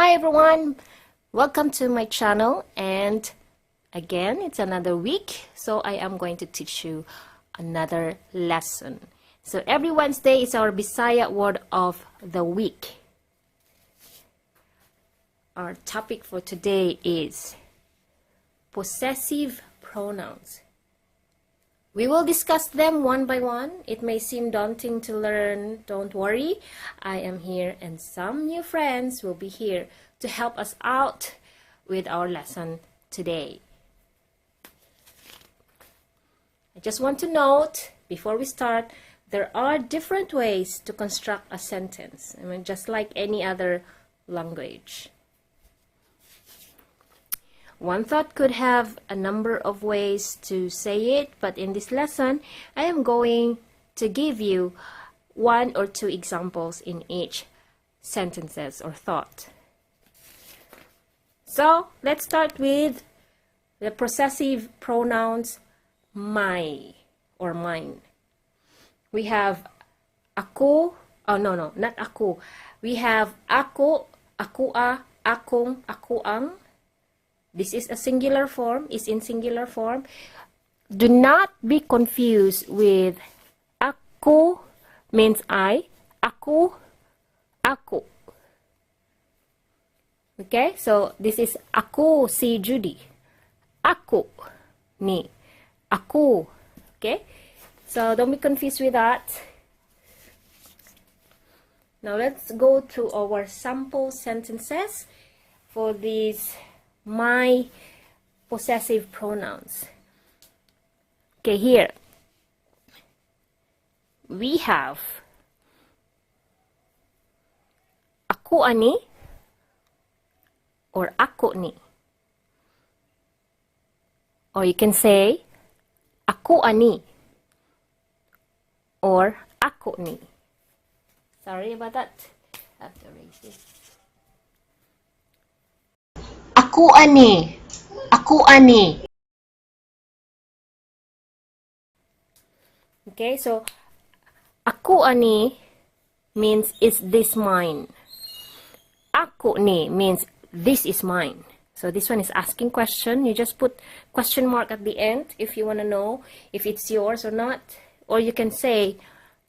Hi everyone, welcome to my channel, and again it's another week, so I am going to teach you another lesson. So every Wednesday is our Bisaya word of the week. Our topic for today is possessive pronouns. We will discuss them one by one. It may seem daunting to learn. Don't worry, I am here and some new friends will be here to help us out with our lesson today. I just want to note, before we start, there are different ways to construct a sentence. I mean, just like any other language. One thought could have a number of ways to say it, but in this lesson, I am going to give you one or two examples in each sentences or thought. So, let's start with the possessive pronouns my or mine. We have ako, not ako. We have ako, akua, akong, akuang. This is a singular form, is in singular form. Do not be confused with ako means I, aku, ako. Okay, so this is ako si Judy. Ako ni. Aku. Okay, so don't be confused with that. Now let's go through our sample sentences for these my possessive pronouns. Okay, here we have aku ani or ako ni, or you can say aku ani or ako ni. Sorry about that, I have to erase this. Aku ani. Aku ani. Okay, so aku ani means is this mine. Aku ni means this is mine. So this one is asking question. You just put question mark at the end if you want to know if it's yours or not. Or you can say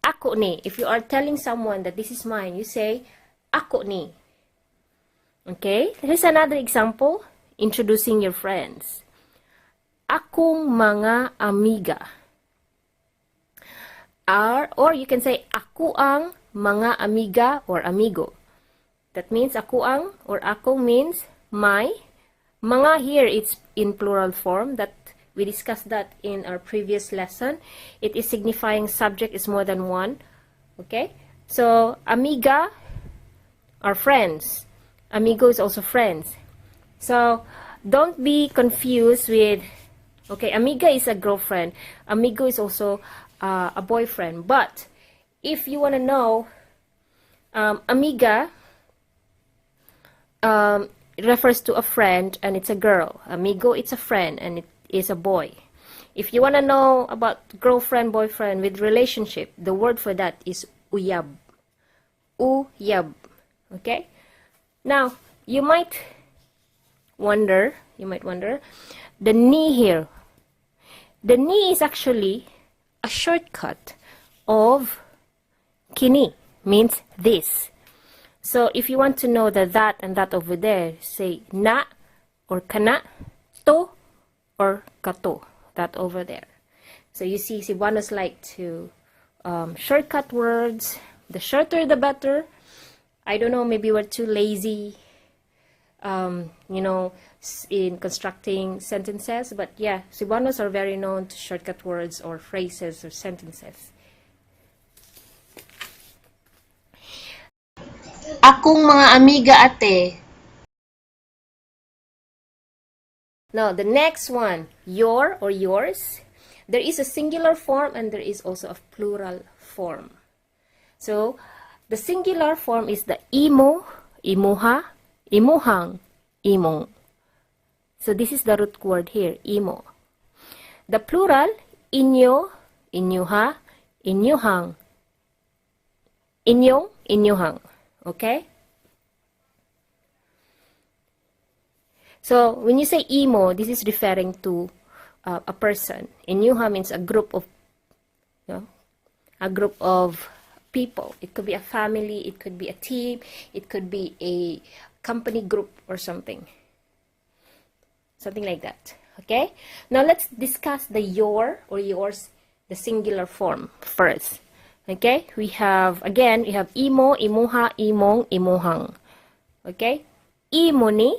aku ni. If you are telling someone that this is mine, you say aku ni. Okay, here's another example, introducing your friends. Akong mga amiga. Or you can say, aku ang mga amiga or amigo. That means aku ang or akong means my. Mga here, it's in plural form. That we discussed that in our previous lesson. It is signifying subject is more than one. Okay, so amiga are friends. Amigo is also friends. So, don't be confused with, okay, amiga is a girlfriend. Amigo is also a boyfriend. But, if you want to know, amiga refers to a friend and it's a girl. Amigo, it's a friend and it is a boy. If you want to know about girlfriend, boyfriend with relationship, the word for that is uyab. Uyab. Okay? Now, you might wonder, the ni here. The ni is actually a shortcut of kini, means this. So, if you want to know the that and that over there, say na or kana, to or kato, that over there. So, you see, Cebuanos like to shortcut words. The shorter, the better. I don't know, maybe we're too lazy, in constructing sentences. But yeah, Cebuanos are very known to shortcut words or phrases or sentences. Akong mga amiga ate. Now, the next one, your or yours. There is a singular form and there is also a plural form. So, the singular form is the imo, imuha, imuhang, imong. So this is the root word here, imo. The plural, inyo, inyuha, inyuhang, inyong, inyuhang. Okay? So when you say imo, this is referring to a person. Inyuha means a group of, a group of people. It could be a family, it could be a team, it could be a company group or something. Something like that. Okay? Now let's discuss the your or yours, the singular form first. Okay? We have imo, imuha, imong, imuhang. Okay? Imo ni,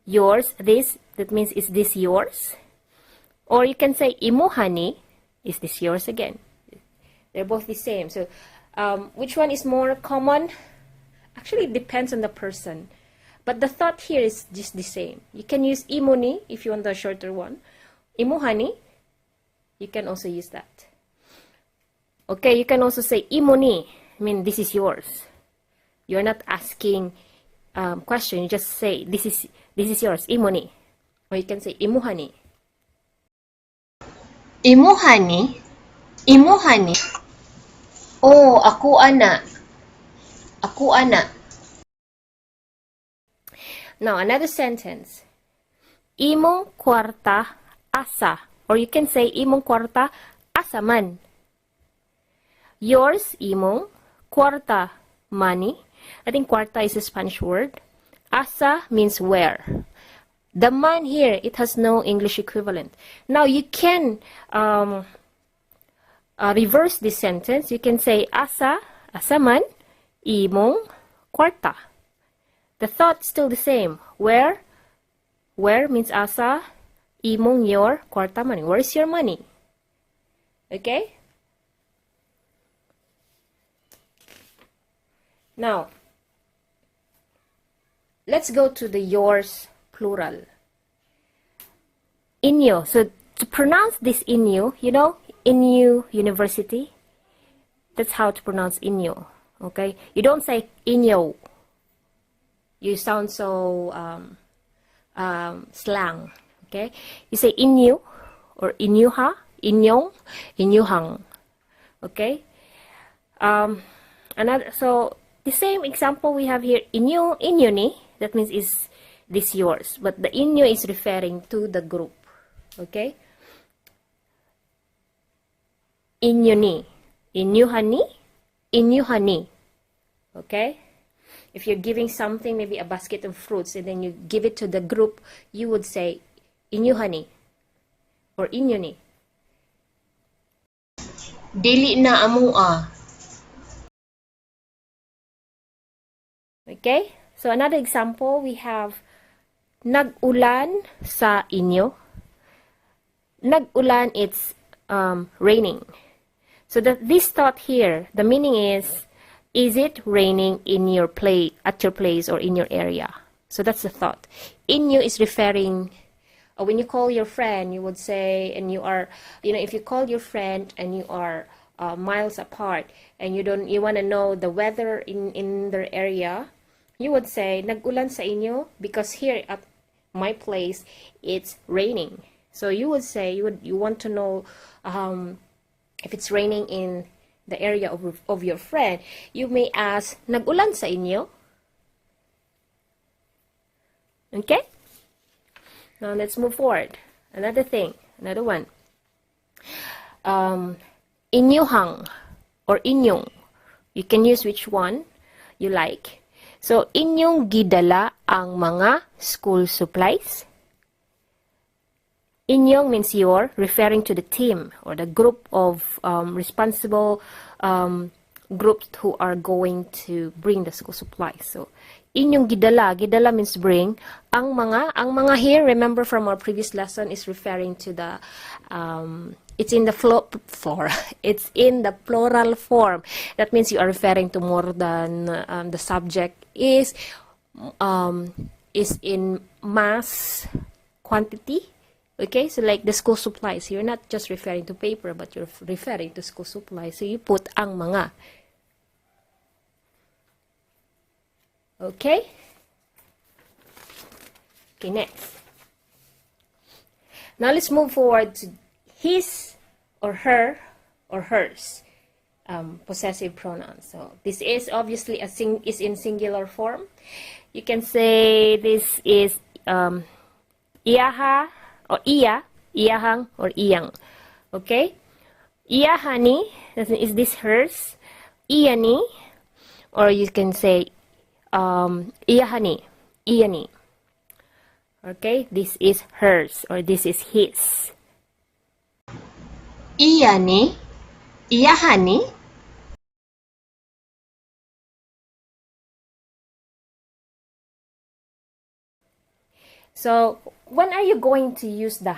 yours, this, that means is this yours? Or you can say imuha ni, is this yours again? They're both the same. So which one is more common? Actually, it depends on the person. But the thought here is just the same. You can use imo ni if you want the shorter one. Imuha ni, you can also use that. Okay, you can also say imo ni, I mean this is yours. You're not asking question, you just say this is yours, imo ni. Or you can say imuha ni. Imuha ni, imuha ni. Oh, ako ana. Ako ana. Now, another sentence. Imong kwarta asa. Or you can say imong kwarta asa man. Yours, imong. Kwarta, money. I think kwarta is a Spanish word. Asa means where. The man here, it has no English equivalent. Now, you can reverse this sentence. You can say asa, asa man, imong kwarta. The thought's still the same. Where means asa, imong your, kwarta money. Where is your money? Okay? Now, let's go to the yours plural. Inyo. So, to pronounce this inyo, you know, Inyo University, that's how to pronounce inyo. Okay? You don't say inyo. You sound so slang. Okay? You say inyo or inyuha, inyong, inyuhang. Okay? So the same example we have here, inyo, inyo ni, that means is this yours. But the inyo is referring to the group. Okay? Inyo ni, inyuhani, inyuhani. Okay? If you're giving something, maybe a basket of fruits, and then you give it to the group, you would say, inyuhani, or inyoni. Dili na amua. Okay? So another example, we have, nag-ulan sa inyo. Nag-ulan, it's raining. So this thought here, the meaning is it raining in your at your place or in your area? So that's the thought. Inyo is referring, when you call your friend, you would say, and you are, if you call your friend and you are miles apart and you want to know the weather in their area, you would say, nag-ulan sa inyo, because here at my place, it's raining. So you would say, you want to know if it's raining in the area of your friend, you may ask, nag-ulan sa inyo? Okay? Now let's move forward. Another one. Inyuhang or inyong. You can use which one you like. So, inyong gidala ang mga school supplies. Inyong means your, referring to the team or the group of responsible groups who are going to bring the school supplies. So, inyong gidala means bring. Ang mga here, remember from our previous lesson, is referring to the, it's in the it's in the plural form. That means you are referring to more than the subject is in mass quantity. Okay, so like the school supplies, you're not just referring to paper, but you're referring to school supplies. So you put ang mga. Okay? Okay, next. Now let's move forward to his or her or hers possessive pronouns. So this is obviously is in singular form. You can say this is iyaha or iyahang or iyang. Okay? Iyahani, is this hers? Iyani, or you can say iyahani, iyani. Okay? This is hers or this is his. Iyani, iyahani. So, when are you going to use the,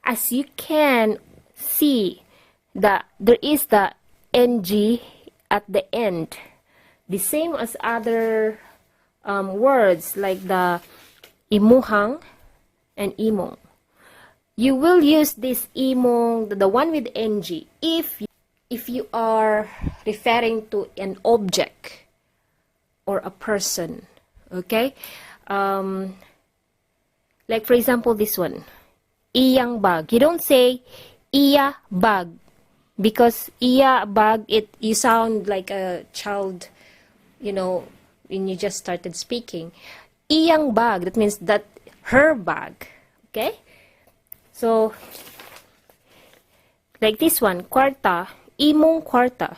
as you can see that there is the ng at the end, the same as other words like the imuhang and imong. You will use this imong, the one with ng, if you are referring to an object or a person. Okay? Like for example, this one, iyang bag. You don't say iya bag because iya bag, you sound like a child, when you just started speaking. Iyang bag, that means that her bag. Okay? So, like this one, kwarta, imong kwarta.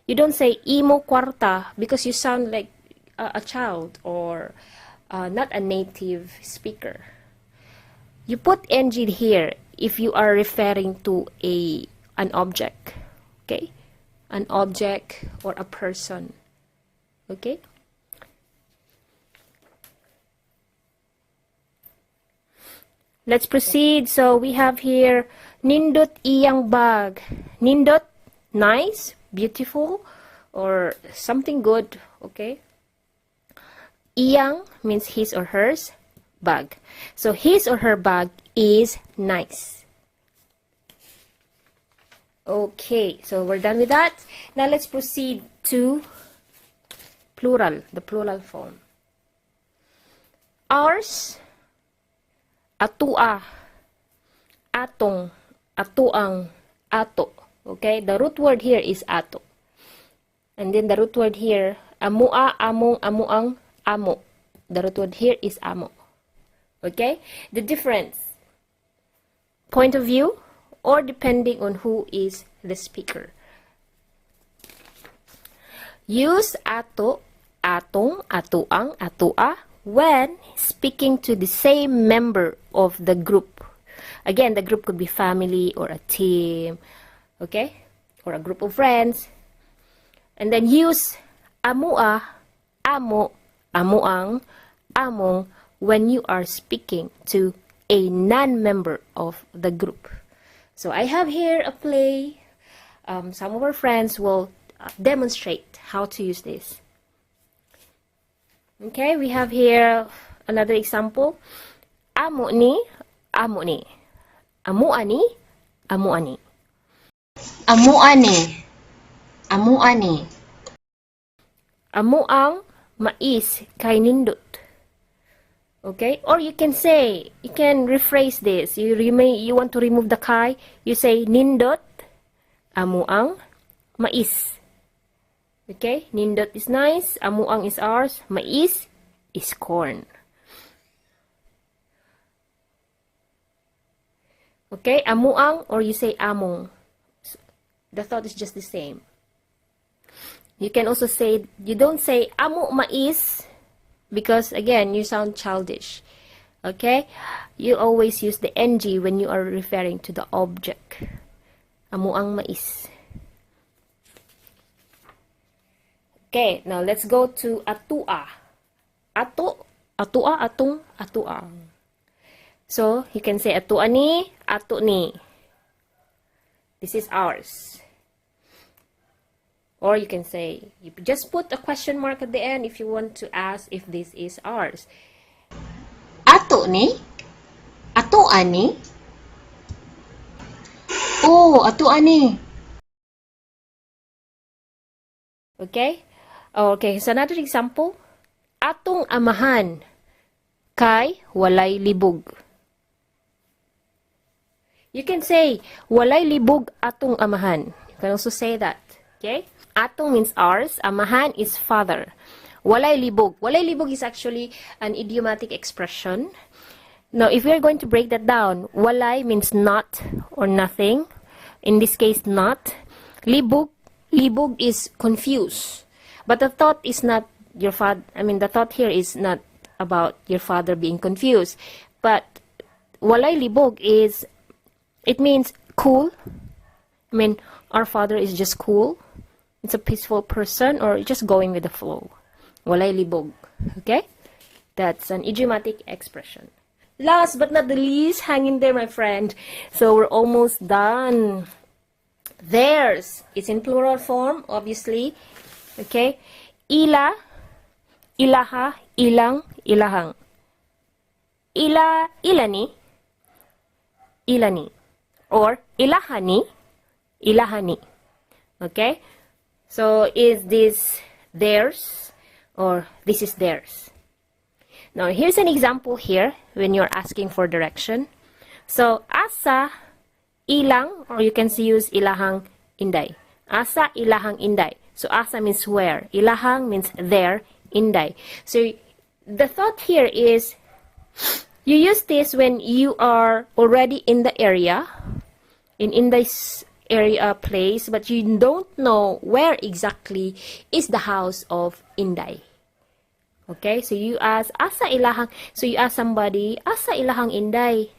You don't say imo kwarta because you sound like a child or not a native speaker. You put ng here if you are referring to an object, okay? An object or a person, okay? Let's proceed. So we have here nindot iyang bag. Nindot, nice, beautiful, or something good, okay? Iyang means his or hers. Bag. So his or her bag is nice. Okay, so we're done with that. Now let's proceed to plural, the plural form. Ours, atua, atong, atuang, ato. Okay, the root word here is ato. And then the root word here, amua, among, amuang, amo. The root word here is amo. Okay? The difference, point of view, or depending on who is the speaker. Use ato, atong, atuang, atua when speaking to the same member of the group. Again, the group could be family or a team, okay? Or a group of friends. And then use amua, amo, amuang, among when you are speaking to a non-member of the group. So I have here a play. Some of our friends will demonstrate how to use this. Okay, we have here another example. Amo ni, amo ni. Amuani, amuani. Amuani, amuani. Amuang mais kay nindot. Okay, or you can rephrase this. You want to remove the kai, you say nindot, amuang, mais. Okay, nindot is nice, amuang is ours, mais is corn. Okay, amuang, or you say among. The thought is just the same. You can also say, you don't say amu mais, because again, you sound childish. Okay? You always use the ng when you are referring to the object. Amuang mais. Okay, now let's go to atua. Ato, atua, atong, atuang. So, you can say atua ni, ato ni. This is ours. Or you can say, you just put a question mark at the end if you want to ask if this is ours. Ato ni? Ato ani? Oh, ato ani. Okay? Okay, so another example. Atong amahan kay walay libog. You can say, walay libog atong amahan. You can also say that. Okay? Atong means ours. Amahan is father. Walay libog. Walay libog is actually an idiomatic expression. Now, if we are going to break that down, walay means not or nothing. In this case, not. Libog is confused. But the thought is not your father. I mean, the thought here is not about your father being confused. But walay libog is, it means cool. I mean, our father is just cool. It's a peaceful person or just going with the flow. Walay libog. Okay? That's an idiomatic expression. Last but not the least, hang in there, my friend. So we're almost done. Theirs. It's in plural form, obviously. Okay? Ila, ilaha, ilang, ilahang. Ila, ilani, ilani. Or ilahani, ilahani. Okay? So is this theirs or this is theirs? Now, here's an example here when you're asking for direction. So, asa ilang, or you can use ilahang inday. Asa ilahang inday. So, asa means where. Ilahang means there, inday. So, the thought here is, you use this when you are already in the area, in inday's area place, but you don't know where exactly is the house of inday. Okay, so you ask, asa ilahang, so you ask somebody, asa ilahang inday.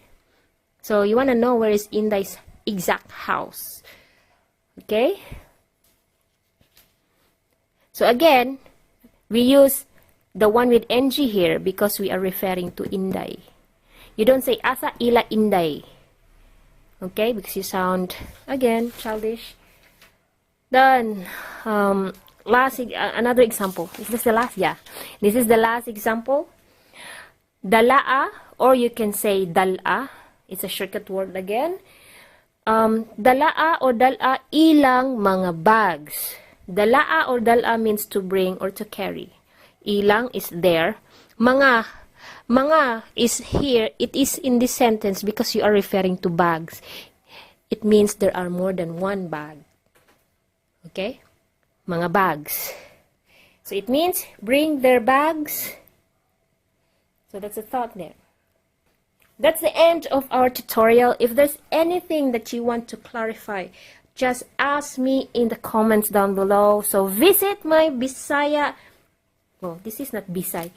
So you want to know where is inday's exact house. Okay? So again, we use the one with ng here because we are referring to inday. You don't say, asa ila inday. Okay, because you sound, again, childish. Then, another example. Is this the last? Yeah. This is the last example. Dalaa, or you can say dala. It's a shortcut word again. Dalaa or dala ilang mga bags. Dalaa or dala means to bring or to carry. Ilang is there. Mga is here. It is in this sentence because you are referring to bags. It means there are more than one bag. Okay? Mga bags. So it means bring their bags. So that's a thought there. That's the end of our tutorial. If there's anything that you want to clarify, just ask me in the comments down below. So visit my Bisaya. Oh, this is not Bisay.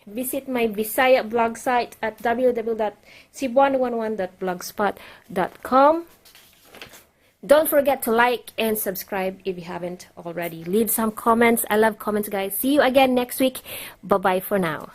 Visit my Bisaya blog site at www.cebuano11.blogspot.com. Don't forget to like and subscribe if you haven't already. Leave some comments. I love comments, guys. See you again next week. Bye-bye for now.